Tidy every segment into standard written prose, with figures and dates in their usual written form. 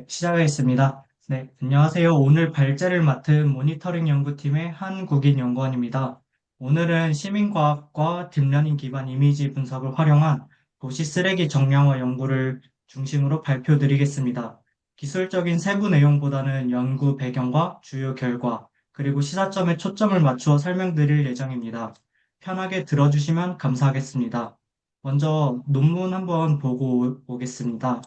네, 시작하겠습니다. 네, 안녕하세요. 오늘 발제를 맡은 모니터링 연구팀의 한국인 연구원입니다. 오늘은 시민과학과 딥러닝 기반 이미지 분석을 활용한 도시 쓰레기 정량화 연구를 중심으로 발표드리겠습니다. 기술적인 세부 내용보다는 연구 배경과 주요 결과, 그리고 시사점에 초점을 맞추어 설명드릴 예정입니다. 편하게 들어주시면 감사하겠습니다. 먼저 논문 한번 보고 오겠습니다.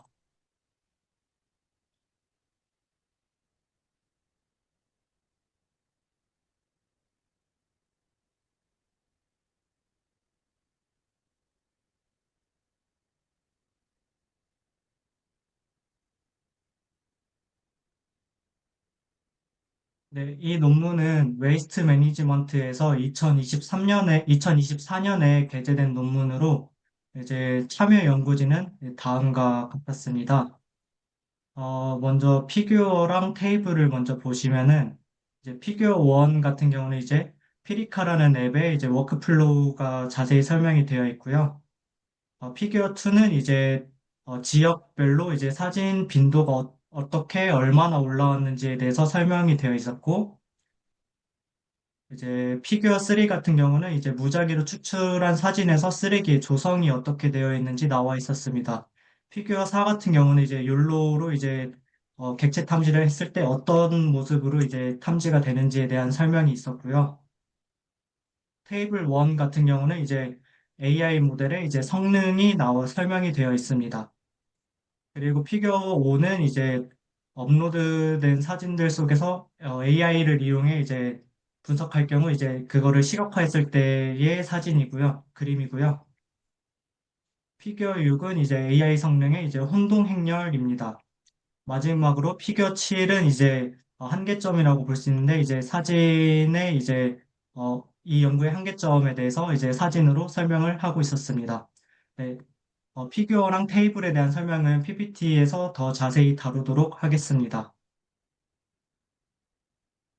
네, 이 논문은 웨이스트 매니지먼트에서 2024년에 게재된 논문으로 이제 참여 연구진은 다음과 같았습니다. 먼저 피규어랑 테이블을 먼저 보시면은 이제 피규어 1 같은 경우는 이제 피리카라는 앱에 이제 워크플로우가 자세히 설명이 되어 있고요. 피규어 2는 이제 지역별로 이제 사진 빈도가 어떻게 얼마나 올라왔는지에 대해서 설명이 되어 있었고, 이제 피규어 3 같은 경우는 이제 무작위로 추출한 사진에서 쓰레기의 조성이 어떻게 되어 있는지 나와 있었습니다. 피규어 4 같은 경우는 이제 욜로로 이제 객체 탐지를 했을 때 어떤 모습으로 이제 탐지가 되는지에 대한 설명이 있었고요. 테이블 1 같은 경우는 이제 AI 모델의 이제 성능이 나와 설명이 되어 있습니다. 그리고 피겨 5는 이제 업로드된 사진들 속에서 AI를 이용해 이제 분석할 경우 이제 그거를 시각화했을 때의 사진이고요. 그림이고요. 피겨 6은 이제 AI 성능의 이제 혼동 행렬입니다. 마지막으로 피겨 7은 이제 한계점이라고 볼 수 있는데 이제 사진의 이제 이 연구의 한계점에 대해서 이제 사진으로 설명을 하고 있었습니다. 네, 피규어랑 테이블에 대한 설명은 PPT에서 더 자세히 다루도록 하겠습니다.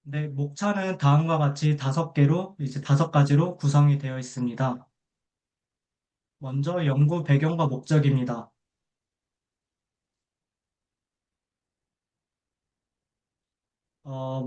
네, 목차는 다음과 같이 5개로, 이제 5가지로 구성이 되어 있습니다. 먼저 연구 배경과 목적입니다.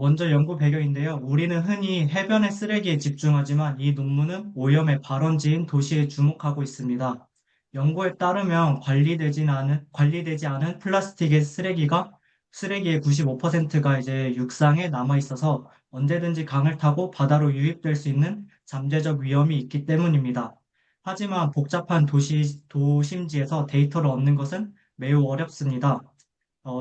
먼저 연구 배경인데요. 우리는 흔히 해변의 쓰레기에 집중하지만 이 논문은 오염의 발원지인 도시에 주목하고 있습니다. 연구에 따르면 관리되지 않은 플라스틱의 쓰레기의 95%가 이제 육상에 남아 있어서 언제든지 강을 타고 바다로 유입될 수 있는 잠재적 위험이 있기 때문입니다. 하지만 복잡한 도심지에서 데이터를 얻는 것은 매우 어렵습니다.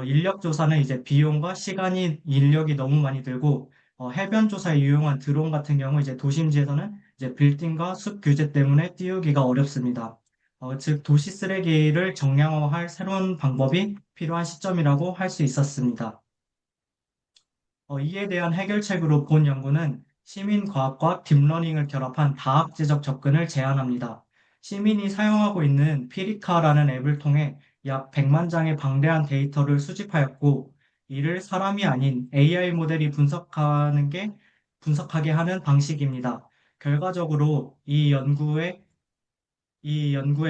인력 조사는 이제 비용과 시간이 인력이 너무 많이 들고 해변 조사에 유용한 드론 같은 경우 이제 도심지에서는 이제 빌딩과 숲 규제 때문에 띄우기가 어렵습니다. 즉 도시 쓰레기를 정량화할 새로운 방법이 필요한 시점이라고 할 수 있었습니다. 이에 대한 해결책으로 본 연구는 시민과학과 딥러닝을 결합한 다학제적 접근을 제안합니다. 시민이 사용하고 있는 피리카라는 앱을 통해 약 100만 장의 방대한 데이터를 수집하였고, 이를 사람이 아닌 AI 모델이 분석하게 하는 방식입니다. 결과적으로 이 연구의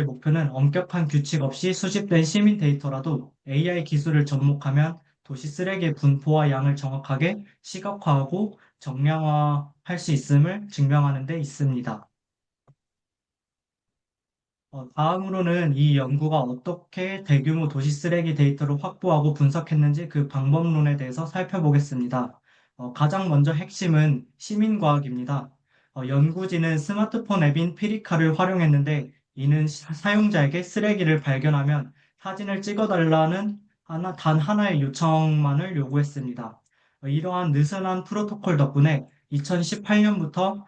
목표는 엄격한 규칙 없이 수집된 시민 데이터라도 AI 기술을 접목하면 도시 쓰레기의 분포와 양을 정확하게 시각화하고 정량화할 수 있음을 증명하는 데 있습니다. 다음으로는 이 연구가 어떻게 대규모 도시 쓰레기 데이터를 확보하고 분석했는지 그 방법론에 대해서 살펴보겠습니다. 가장 먼저 핵심은 시민과학입니다. 연구진은 스마트폰 앱인 피리카를 활용했는데 이는 사용자에게 쓰레기를 발견하면 사진을 찍어달라는 단 하나의 요청만을 요구했습니다. 이러한 느슨한 프로토콜 덕분에 2018년부터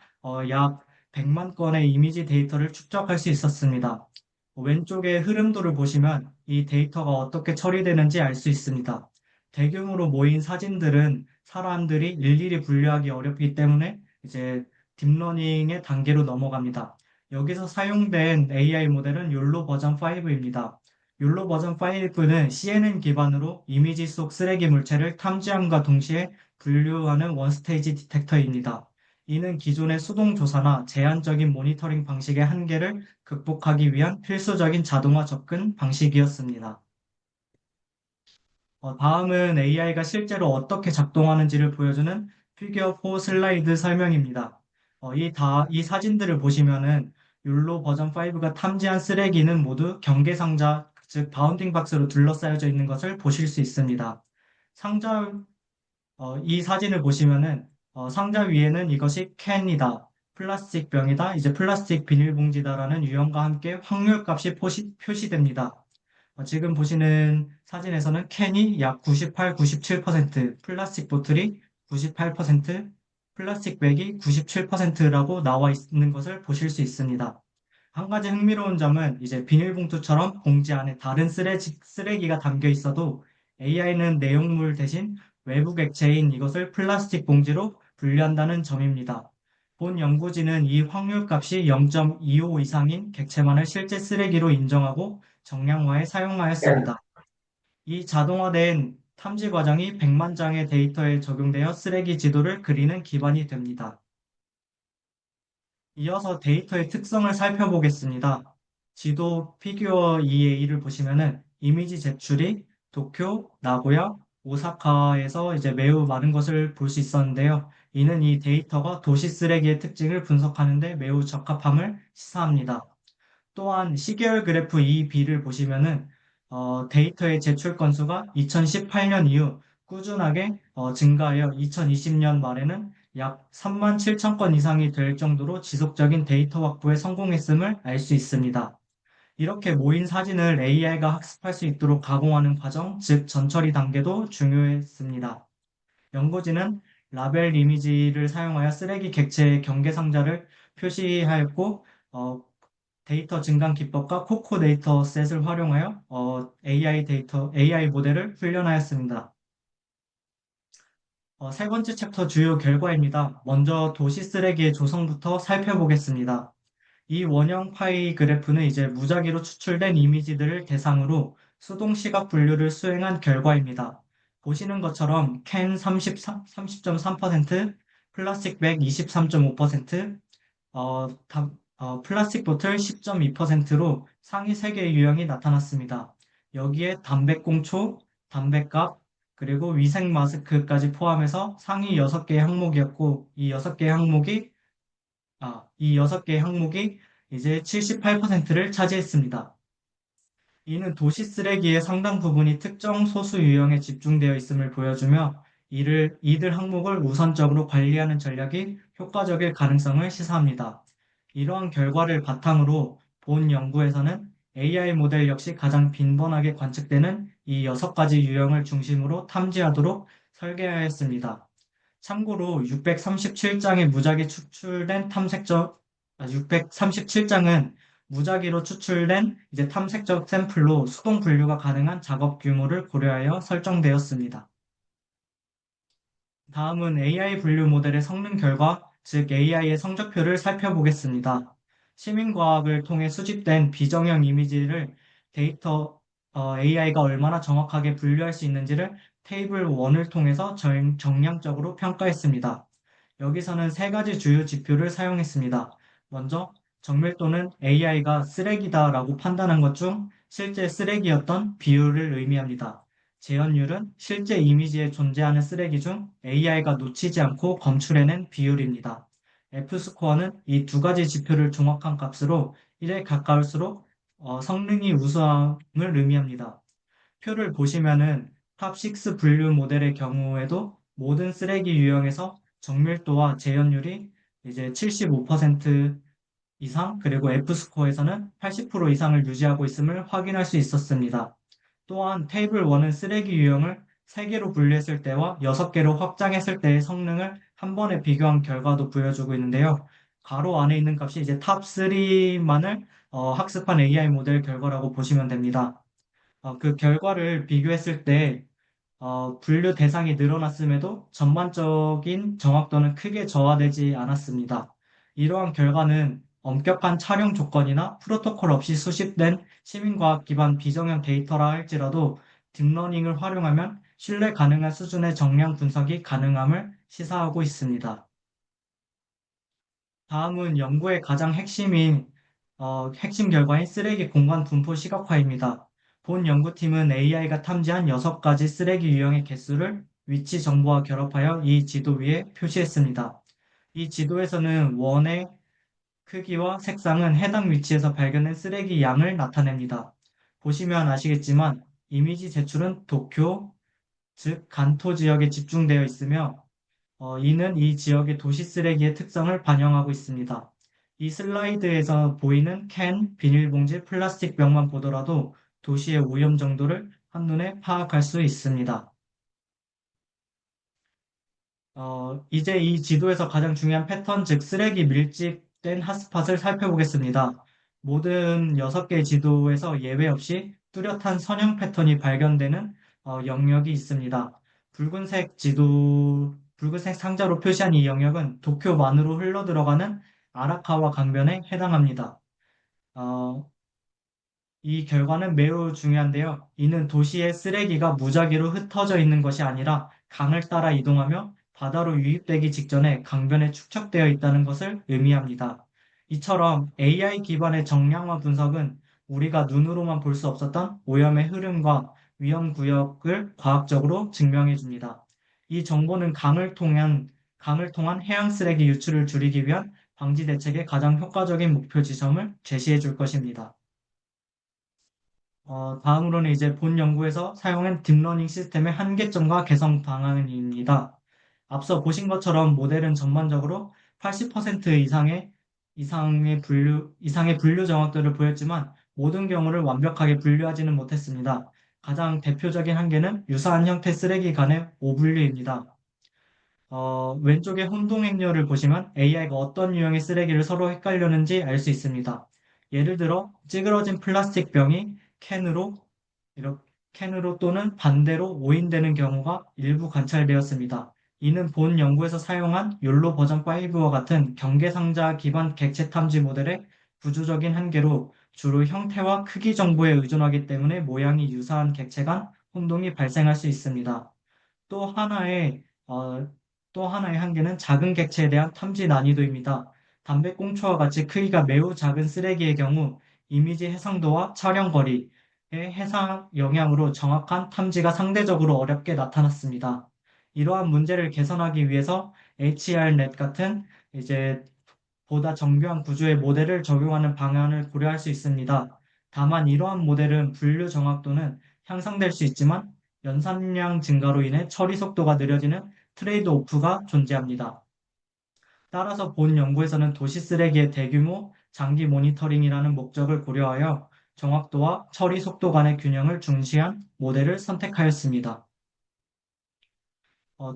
약 100만 건의 이미지 데이터를 축적할 수 있었습니다. 왼쪽의 흐름도를 보시면 이 데이터가 어떻게 처리되는지 알 수 있습니다. 대규모로 모인 사진들은 사람들이 일일이 분류하기 어렵기 때문에 이제 딥러닝의 단계로 넘어갑니다. 여기서 사용된 AI 모델은 욜로 버전 5입니다. 욜로 버전 5는 CNN 기반으로 이미지 속 쓰레기 물체를 탐지함과 동시에 분류하는 원스테이지 디텍터입니다. 이는 기존의 수동 조사나 제한적인 모니터링 방식의 한계를 극복하기 위한 필수적인 자동화 접근 방식이었습니다. 다음은 AI가 실제로 어떻게 작동하는지를 보여주는 피규어 4 슬라이드 설명입니다. 이 사진들을 보시면은 율로 버전 5가 탐지한 쓰레기는 모두 경계상자, 즉 바운딩 박스로 둘러싸여져 있는 것을 보실 수 있습니다. 상자, 이 사진을 보시면은 상자 위에는 이것이 캔이다, 플라스틱 병이다, 이제 플라스틱 비닐봉지다라는 유형과 함께 확률값이 표시됩니다. 지금 보시는 사진에서는 캔이 약 98, 97%, 플라스틱 보틀이 98%, 플라스틱 백이 97%라고 나와 있는 것을 보실 수 있습니다. 한 가지 흥미로운 점은 이제 비닐봉투처럼 봉지 안에 다른 쓰레기가 담겨 있어도 AI는 내용물 대신 외부 객체인 이것을 플라스틱 봉지로 분류한다는 점입니다. 본 연구진은 이 확률값이 0.25 이상인 객체만을 실제 쓰레기로 인정하고 정량화에 사용하였습니다. 이 자동화된 탐지 과정이 100만 장의 데이터에 적용되어 쓰레기 지도를 그리는 기반이 됩니다. 이어서 데이터의 특성을 살펴보겠습니다. 지도 피규어 2A를 보시면은 이미지 제출이 도쿄, 나고야, 오사카에서 이제 매우 많은 것을 볼 수 있었는데요. 이는 이 데이터가 도시 쓰레기의 특징을 분석하는 데 매우 적합함을 시사합니다. 또한 시계열 그래프 2B를 보시면은 데이터의 제출 건수가 2018년 이후 꾸준하게 증가하여 2020년 말에는 약 3만 7천 건 이상이 될 정도로 지속적인 데이터 확보에 성공했음을 알 수 있습니다. 이렇게 모인 사진을 AI가 학습할 수 있도록 가공하는 과정, 즉 전처리 단계도 중요했습니다. 연구진은 라벨 이미지를 사용하여 쓰레기 객체의 경계 상자를 표시하였고, 데이터 증강 기법과 코코 데이터 셋을 활용하여 AI 모델을 훈련하였습니다. 세 번째 챕터 주요 결과입니다. 먼저 도시 쓰레기의 조성부터 살펴보겠습니다. 이 원형 파이 그래프는 이제 무작위로 추출된 이미지들을 대상으로 수동 시각 분류를 수행한 결과입니다. 보시는 것처럼 캔 30.3%, 플라스틱 백 23.5%, 플라스틱 보틀 10.2%로 상위 3개의 유형이 나타났습니다. 여기에 담배꽁초, 담배값, 그리고 위생 마스크까지 포함해서 상위 6개의 항목이었고, 이 6개의 항목이 이제 78%를 차지했습니다. 이는 도시 쓰레기의 상당 부분이 특정 소수 유형에 집중되어 있음을 보여주며 이들 항목을 우선적으로 관리하는 전략이 효과적일 가능성을 시사합니다. 이러한 결과를 바탕으로 본 연구에서는 AI 모델 역시 가장 빈번하게 관측되는 이 6가지 유형을 중심으로 탐지하도록 설계하였습니다. 참고로 637장의 무작위 추출된 637장은 무작위로 추출된 이제 탐색적 샘플로 수동 분류가 가능한 작업 규모를 고려하여 설정되었습니다. 다음은 AI 분류 모델의 성능 결과, 즉 AI의 성적표를 살펴보겠습니다. 시민과학을 통해 수집된 비정형 이미지를 AI가 얼마나 정확하게 분류할 수 있는지를 테이블 1을 통해서 정량적으로 평가했습니다. 여기서는 세 가지 주요 지표를 사용했습니다. 먼저, 정밀도는 AI가 쓰레기다라고 판단한 것 중 실제 쓰레기였던 비율을 의미합니다. 재현율은 실제 이미지에 존재하는 쓰레기 중 AI가 놓치지 않고 검출해낸 비율입니다. F스코어는 이 두 가지 지표를 종합한 값으로 1에 가까울수록 성능이 우수함을 의미합니다. 표를 보시면은 탑6 분류 모델의 경우에도 모든 쓰레기 유형에서 정밀도와 재현율이 이제 75% 이상, 그리고 F스코어에서는 80% 이상을 유지하고 있음을 확인할 수 있었습니다. 또한 테이블 1은 쓰레기 유형을 3개로 분류했을 때와 6개로 확장했을 때의 성능을 한 번에 비교한 결과도 보여주고 있는데요. 가로 안에 있는 값이 이제 탑3만을 학습한 AI 모델 결과라고 보시면 됩니다. 그 결과를 비교했을 때 분류 대상이 늘어났음에도 전반적인 정확도는 크게 저하되지 않았습니다. 이러한 결과는 엄격한 촬영 조건이나 프로토콜 없이 수집된 시민과학 기반 비정형 데이터라 할지라도 딥러닝을 활용하면 신뢰 가능한 수준의 정량 분석이 가능함을 시사하고 있습니다. 다음은 연구의 가장 핵심 결과인 쓰레기 공간 분포 시각화입니다. 본 연구팀은 AI가 탐지한 6가지 쓰레기 유형의 개수를 위치 정보와 결합하여 이 지도 위에 표시했습니다. 이 지도에서는 원의 크기와 색상은 해당 위치에서 발견된 쓰레기 양을 나타냅니다. 보시면 아시겠지만 이미지 제출은 도쿄, 즉 간토 지역에 집중되어 있으며 이는 이 지역의 도시 쓰레기의 특성을 반영하고 있습니다. 이 슬라이드에서 보이는 캔, 비닐봉지, 플라스틱 병만 보더라도 도시의 오염 정도를 한눈에 파악할 수 있습니다. 이제 이 지도에서 가장 중요한 패턴, 즉 쓰레기 밀집된 핫스팟을 살펴보겠습니다. 모든 6개의 지도에서 예외 없이 뚜렷한 선형 패턴이 발견되는 영역이 있습니다. 붉은색 상자로 표시한 이 영역은 도쿄만으로 흘러들어가는 아라카와 강변에 해당합니다. 어, 이 결과는 매우 중요한데요. 이는 도시의 쓰레기가 무작위로 흩어져 있는 것이 아니라 강을 따라 이동하며 바다로 유입되기 직전에 강변에 축적되어 있다는 것을 의미합니다. 이처럼 AI 기반의 정량화 분석은 우리가 눈으로만 볼 수 없었던 오염의 흐름과 위험 구역을 과학적으로 증명해 줍니다. 이 정보는 강을 통한 해양 쓰레기 유출을 줄이기 위한 방지 대책의 가장 효과적인 목표 지점을 제시해 줄 것입니다. 다음으로는 이제 본 연구에서 사용한 딥러닝 시스템의 한계점과 개선 방안입니다. 앞서 보신 것처럼 모델은 전반적으로 80% 이상의 분류 정확도를 보였지만 모든 경우를 완벽하게 분류하지는 못했습니다. 가장 대표적인 한계는 유사한 형태 쓰레기 간의 오분류입니다. 왼쪽의 혼동 행렬을 보시면 AI가 어떤 유형의 쓰레기를 서로 헷갈렸는지 알 수 있습니다. 예를 들어 찌그러진 플라스틱 병이 캔으로 이렇게 캔으로 또는 반대로 오인되는 경우가 일부 관찰되었습니다. 이는 본 연구에서 사용한 욜로 버전 5와 같은 경계상자 기반 객체 탐지 모델의 구조적인 한계로 주로 형태와 크기 정보에 의존하기 때문에 모양이 유사한 객체 간 혼동이 발생할 수 있습니다. 또 하나의 어, 또 하나의 한계는 작은 객체에 대한 탐지 난이도입니다. 담배꽁초와 같이 크기가 매우 작은 쓰레기의 경우 이미지 해상도와 촬영 거리의 해상 영향으로 정확한 탐지가 상대적으로 어렵게 나타났습니다. 이러한 문제를 개선하기 위해서 HRNet 같은 이제 보다 정교한 구조의 모델을 적용하는 방안을 고려할 수 있습니다. 다만 이러한 모델은 분류 정확도는 향상될 수 있지만 연산량 증가로 인해 처리 속도가 느려지는 트레이드 오프가 존재합니다. 따라서 본 연구에서는 도시 쓰레기의 대규모 장기 모니터링이라는 목적을 고려하여 정확도와 처리 속도 간의 균형을 중시한 모델을 선택하였습니다.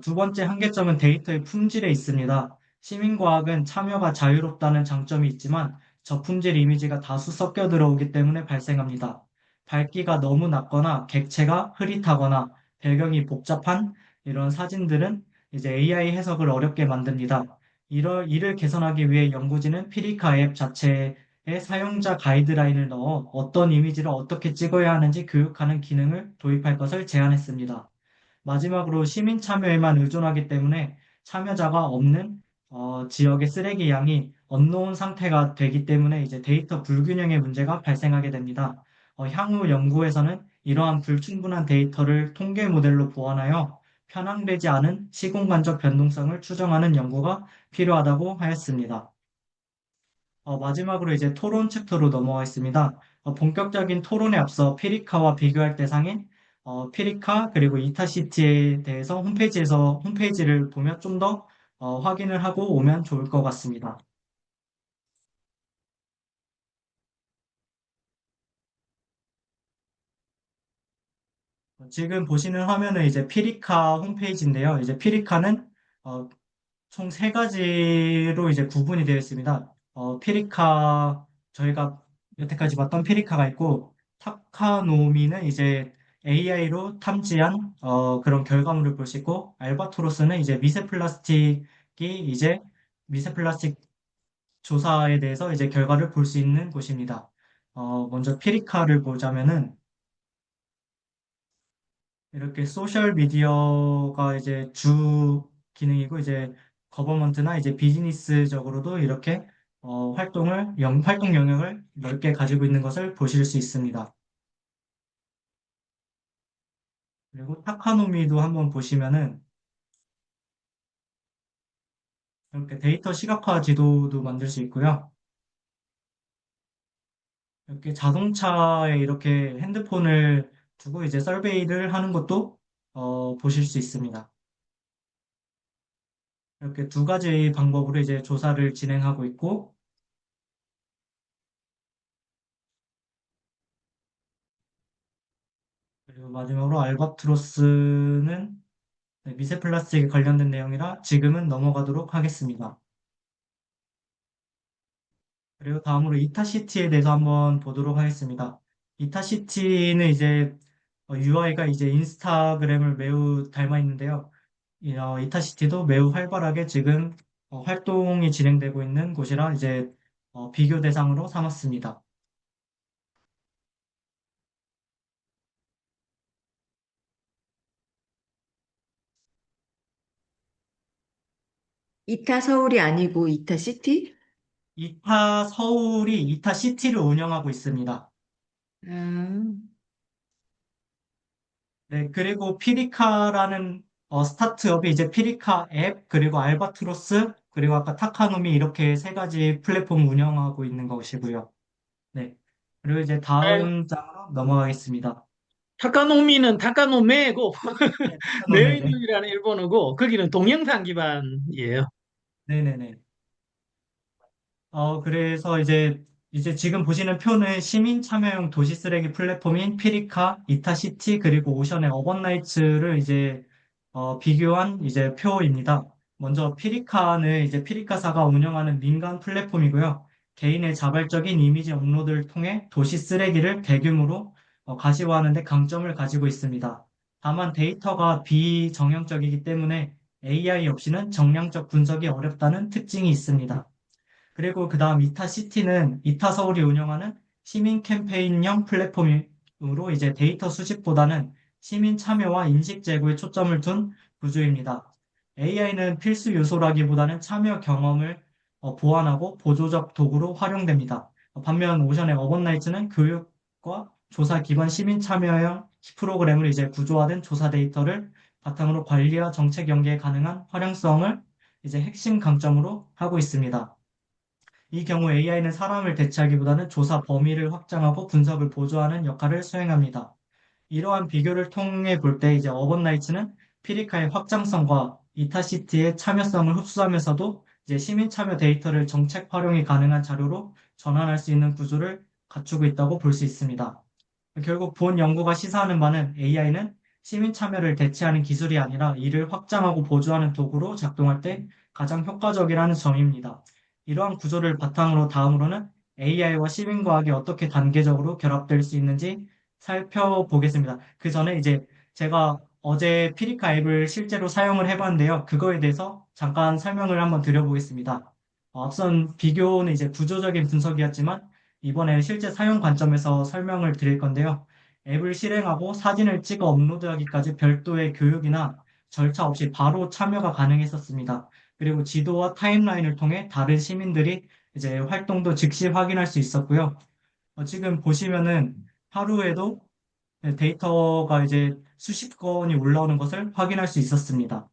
두 번째 한계점은 데이터의 품질에 있습니다. 시민과학은 참여가 자유롭다는 장점이 있지만 저품질 이미지가 다수 섞여 들어오기 때문에 발생합니다. 밝기가 너무 낮거나 객체가 흐릿하거나 배경이 복잡한 이런 사진들은 이제 AI 해석을 어렵게 만듭니다. 이를 개선하기 위해 연구진은 피리카 앱 자체에 사용자 가이드라인을 넣어 어떤 이미지를 어떻게 찍어야 하는지 교육하는 기능을 도입할 것을 제안했습니다. 마지막으로 시민 참여에만 의존하기 때문에 참여자가 없는 지역의 쓰레기 양이 언노운 상태가 되기 때문에 이제 데이터 불균형의 문제가 발생하게 됩니다. 향후 연구에서는 이러한 불충분한 데이터를 통계 모델로 보완하여 편향되지 않은 시공간적 변동성을 추정하는 연구가 필요하다고 하였습니다. 마지막으로 이제 토론 챕터로 넘어가겠습니다. 본격적인 토론에 앞서 피리카와 비교할 대상인 피리카 그리고 이타시티에 대해서 홈페이지를 보면 좀 더 확인을 하고 오면 좋을 것 같습니다. 지금 보시는 화면은 이제 피리카 홈페이지인데요. 이제 피리카는 어, 총 세 가지로 이제 구분이 되어 있습니다. 피리카, 저희가 여태까지 봤던 피리카가 있고, 타카노미는 이제 AI로 탐지한 그런 결과물을 볼 수 있고, 알바토로스는 이제 이제 미세 플라스틱 조사에 대해서 이제 결과를 볼 수 있는 곳입니다. 먼저 피리카를 보자면은, 이렇게 소셜 미디어가 이제 주 기능이고 이제 거버먼트나 이제 비즈니스적으로도 이렇게 활동 영역을 넓게 가지고 있는 것을 보실 수 있습니다. 그리고 타카노미도 한번 보시면은 이렇게 데이터 시각화 지도도 만들 수 있고요. 이렇게 자동차에 이렇게 핸드폰을 두고 이제 서베이를 하는 것도 보실 수 있습니다. 이렇게 두 가지 방법으로 이제 조사를 진행하고 있고, 그리고 마지막으로 알바트로스는 네, 미세 플라스틱에 관련된 내용이라 지금은 넘어가도록 하겠습니다. 그리고 다음으로 이타시티에 대해서 한번 보도록 하겠습니다. 이타시티는 이제 UI가 이제 인스타그램을 매우 닮아 있는데요. 이타시티도 매우 활발하게 지금 활동이 진행되고 있는 곳이라 이제 비교 대상으로 삼았습니다. 이타 서울이 아니고 이타 시티? 이타 서울이 이타시티를 운영하고 있습니다. 아, 네, 그리고 피리카라는 스타트업이 이제 피리카 앱, 그리고 알바트로스, 그리고 아까 타카노미 이렇게 세 가지 플랫폼 운영하고 있는 것이고요. 네. 그리고 이제 네, 다음 장으로 넘어가겠습니다. 타카노미는 타카노메고 네, 타카노미, 네. 메이눈이라는 일본어고 거기는 동영상 기반이에요. 네네네. 그래서 이제 지금 보시는 표는 시민 참여형 도시 쓰레기 플랫폼인 피리카, 이타시티, 그리고 오션의 어번나이츠를 이제, 비교한 이제 표입니다. 먼저 피리카는 이제 피리카사가 운영하는 민간 플랫폼이고요. 개인의 자발적인 이미지 업로드를 통해 도시 쓰레기를 대규모로 가시화하는 데 강점을 가지고 있습니다. 다만 데이터가 비정형적이기 때문에 AI 없이는 정량적 분석이 어렵다는 특징이 있습니다. 그리고 그 다음 이타시티는 이타서울이 운영하는 시민 캠페인형 플랫폼으로 이제 데이터 수집보다는 시민 참여와 인식 제고에 초점을 둔 구조입니다. AI는 필수 요소라기보다는 참여 경험을 보완하고 보조적 도구로 활용됩니다. 반면 오션의 어번나이츠는 교육과 조사 기반 시민 참여형 프로그램을 이제 구조화된 조사 데이터를 바탕으로 관리와 정책 연계에 가능한 활용성을 이제 핵심 강점으로 하고 있습니다. 이 경우 AI는 사람을 대체하기보다는 조사 범위를 확장하고 분석을 보조하는 역할을 수행합니다. 이러한 비교를 통해 볼 때 이제 어번나이츠는 피리카의 확장성과 이타시티의 참여성을 흡수하면서도 이제 시민 참여 데이터를 정책 활용이 가능한 자료로 전환할 수 있는 구조를 갖추고 있다고 볼 수 있습니다. 결국 본 연구가 시사하는 바는 AI는 시민 참여를 대체하는 기술이 아니라 이를 확장하고 보조하는 도구로 작동할 때 가장 효과적이라는 점입니다. 이러한 구조를 바탕으로 다음으로는 AI와 시민과학이 어떻게 단계적으로 결합될 수 있는지 살펴보겠습니다. 그 전에 이제 제가 어제 피리카 앱을 실제로 사용을 해봤는데요. 그거에 대해서 잠깐 설명을 한번 드려보겠습니다. 앞선 비교는 이제 구조적인 분석이었지만 이번에 실제 사용 관점에서 설명을 드릴 건데요. 앱을 실행하고 사진을 찍어 업로드하기까지 별도의 교육이나 절차 없이 바로 참여가 가능했었습니다. 그리고 지도와 타임라인을 통해 다른 시민들이 이제 활동도 즉시 확인할 수 있었고요. 지금 보시면은 하루에도 데이터가 이제 수십 건이 올라오는 것을 확인할 수 있었습니다.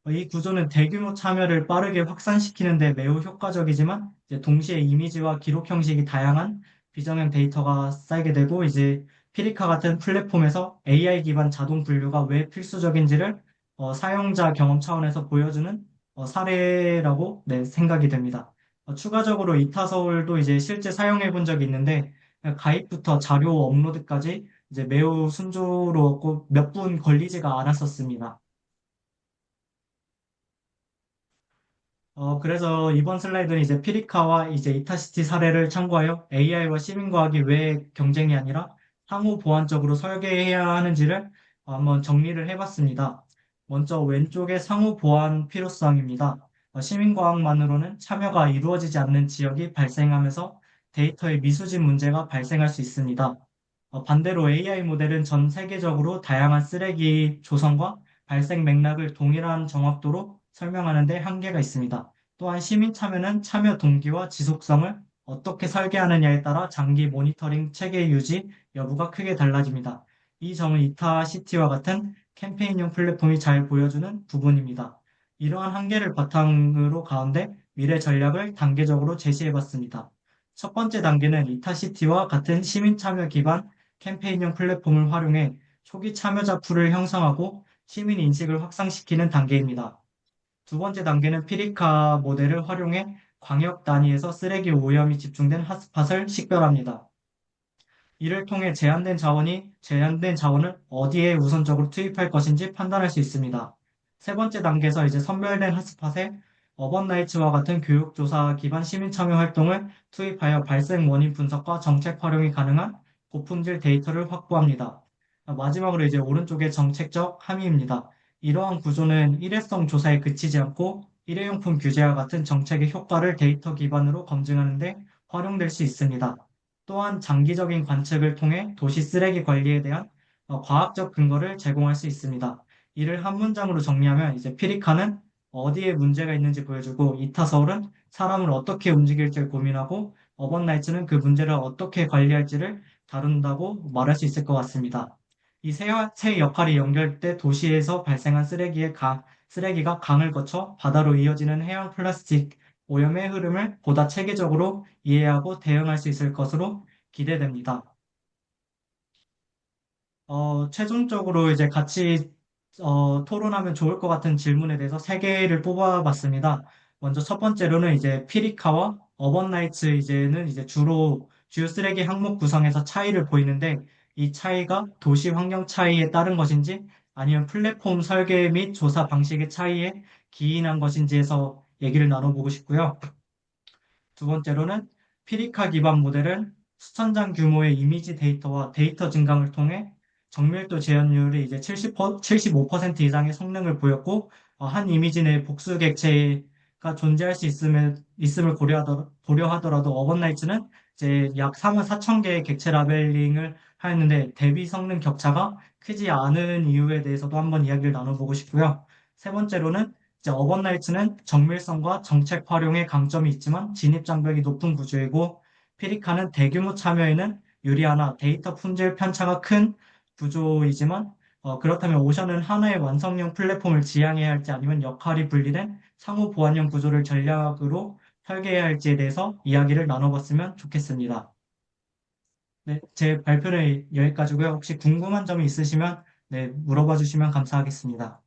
이 구조는 대규모 참여를 빠르게 확산시키는 데 매우 효과적이지만 이제 동시에 이미지와 기록 형식이 다양한 비정형 데이터가 쌓이게 되고 이제 피리카 같은 플랫폼에서 AI 기반 자동 분류가 왜 필수적인지를 사용자 경험 차원에서 보여주는 사례라고 네, 생각이 됩니다. 추가적으로 이타서울도 이제 실제 사용해 본 적이 있는데 가입부터 자료 업로드까지 이제 매우 순조로웠고 몇 분 걸리지가 않았었습니다. 그래서 이번 슬라이드는 이제 피리카와 이제 이타시티 사례를 참고하여 AI와 시민과학이 왜 경쟁이 아니라 상호 보완적으로 설계해야 하는지를 한번 정리를 해봤습니다. 먼저 왼쪽에 상호 보완 필요성입니다. 시민과학만으로는 참여가 이루어지지 않는 지역이 발생하면서 데이터의 미수진 문제가 발생할 수 있습니다. 반대로 AI 모델은 전 세계적으로 다양한 쓰레기 조성과 발생 맥락을 동일한 정확도로 설명하는 데 한계가 있습니다. 또한 시민 참여는 참여 동기와 지속성을 어떻게 설계하느냐에 따라 장기 모니터링 체계 유지 여부가 크게 달라집니다. 이 점은 이타시티와 같은 캠페인용 플랫폼이 잘 보여주는 부분입니다. 이러한 한계를 바탕으로 가운데 미래 전략을 단계적으로 제시해봤습니다. 첫 번째 단계는 이타시티와 같은 시민 참여 기반 캠페인용 플랫폼을 활용해 초기 참여자 풀을 형성하고 시민 인식을 확산시키는 단계입니다. 두 번째 단계는 피리카 모델을 활용해 광역 단위에서 쓰레기 오염이 집중된 핫스팟을 식별합니다. 이를 통해 제한된 자원을 어디에 우선적으로 투입할 것인지 판단할 수 있습니다. 세 번째 단계에서 이제 선별된 핫스팟에 어번나이츠와 같은 교육조사 기반 시민 참여 활동을 투입하여 발생 원인 분석과 정책 활용이 가능한 고품질 데이터를 확보합니다. 마지막으로 이제 오른쪽에 정책적 함의입니다. 이러한 구조는 일회성 조사에 그치지 않고 일회용품 규제와 같은 정책의 효과를 데이터 기반으로 검증하는 데 활용될 수 있습니다. 또한 장기적인 관측을 통해 도시 쓰레기 관리에 대한 과학적 근거를 제공할 수 있습니다. 이를 한 문장으로 정리하면 이제 피리카는 어디에 문제가 있는지 보여주고 이타서울은 사람을 어떻게 움직일지를 고민하고 어번나이츠는 그 문제를 어떻게 관리할지를 다룬다고 말할 수 있을 것 같습니다. 이 세 역할이 연결돼 도시에서 발생한 쓰레기가 강을 거쳐 바다로 이어지는 해양 플라스틱 오염의 흐름을 보다 체계적으로 이해하고 대응할 수 있을 것으로 기대됩니다. 최종적으로 이제 같이 토론하면 좋을 것 같은 질문에 대해서 세 개를 뽑아봤습니다. 먼저 첫 번째로는 이제 피리카와 어번나이츠 이제는 이제 주로 주요 쓰레기 항목 구성에서 차이를 보이는데 이 차이가 도시 환경 차이에 따른 것인지 아니면 플랫폼 설계 및 조사 방식의 차이에 기인한 것인지에서 얘기를 나눠보고 싶고요. 두 번째로는 피리카 기반 모델은 수천장 규모의 이미지 데이터와 데이터 증강을 통해 정밀도 재현율이 이제 75% 이상의 성능을 보였고, 한 이미지 내 복수 객체가 존재할 수 있음을 고려하더라도 어번나이츠는 이제 약 4만 4천 개의 객체 라벨링을 하였는데 대비 성능 격차가 크지 않은 이유에 대해서도 한번 이야기를 나눠보고 싶고요. 세 번째로는 이제 어번나이츠는 정밀성과 정책 활용의 강점이 있지만 진입 장벽이 높은 구조이고 피리카는 대규모 참여에는 유리하나 데이터 품질 편차가 큰 구조이지만 그렇다면 오션은 하나의 완성형 플랫폼을 지향해야 할지 아니면 역할이 분리된 상호 보완형 구조를 전략으로 설계해야 할지에 대해서 이야기를 나눠봤으면 좋겠습니다. 네, 제 발표는 여기까지고요. 혹시 궁금한 점이 있으시면 네, 물어봐 주시면 감사하겠습니다.